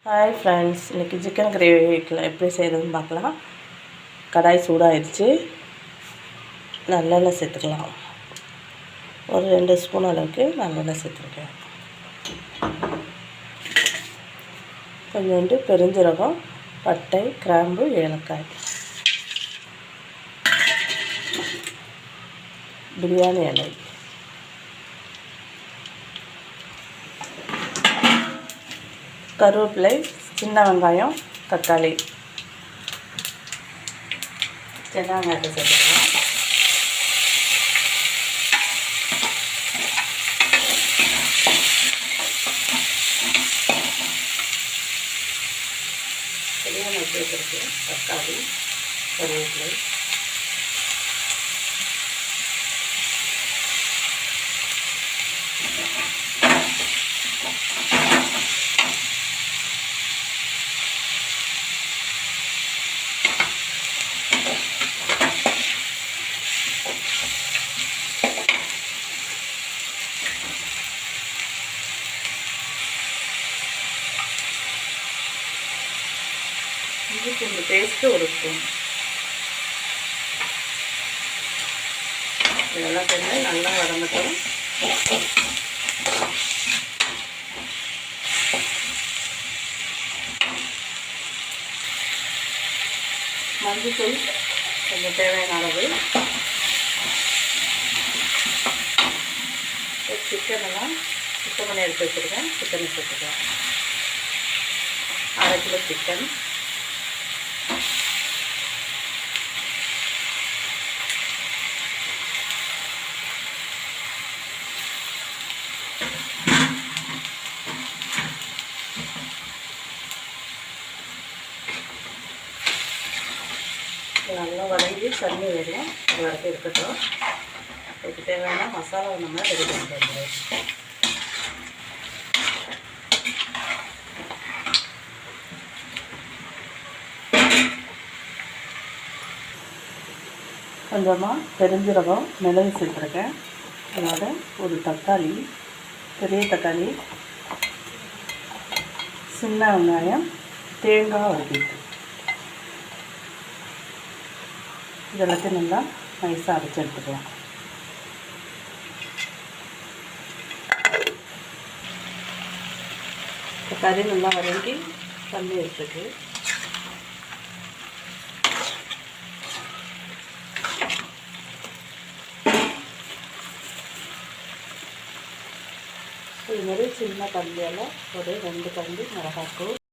Hi friends, இன்றைக்கி chicken கிரேவிக்கில் எப்படி செய்கிறதுன்னு பார்க்கலாம். கடாய் சூடாகிடுச்சு. நல்லெண்ணெய் சேர்த்துக்கலாம். ஒரு 2 ஸ்பூன் அளவுக்கு நல்லெண்ணெய் சேர்த்துருக்கேன். கொஞ்சோண்டு பெருஞ்சீரகம், பட்டை, கிராம்பு, ஏலக்காய், பிரியாணி இலை, கருவேப்பிலை, சின்ன வெங்காயம், தக்காளி, சின்ன வெங்காயத்தை சேர்த்துக்கலாம். பெரிய வச்சுருக்கு தக்காளி, கருவேப்பிலை, இது கொஞ்சம் டேஸ்ட்டு ஒரு ஸ்பூன். இதெல்லாம் கொஞ்சம் நல்லா வதங்கட்டும். மஞ்சள் கொஞ்சம் தேவையான அளவு. சிக்கனெல்லாம் சுத்தம் பண்ணி எடுத்து வச்சுருக்கேன். சிக்கனை சேர்த்துக்கலாம். 1/2 கிலோ சிக்கன். நல்லா வதங்கி தண்ணி வரும். அது வரைக்கும் இருக்கட்டும். அதுக்கு தேவையான மசாலா நம்ம ரெடி பண்ணிட்டு வந்துடுவோம். கொஞ்சமாக பெருஞ்சீரகம், மிளகு சேர்த்துருக்கேன். அதோட ஒரு தக்காளி, பெரிய தக்காளி, சின்ன வெங்காயம், தேங்காய் வதக்கிட்டு இதெல்லாத்தையும் நல்லா நைஸாக அரைச்சி எடுத்துக்கலாம். கறி நல்லா வதங்கி தண்ணி எடுத்துக்கு. இது மாதிரி சின்ன கல்லியால் ஒரு 2 கரண்டி மிளகாய்த்தூள்,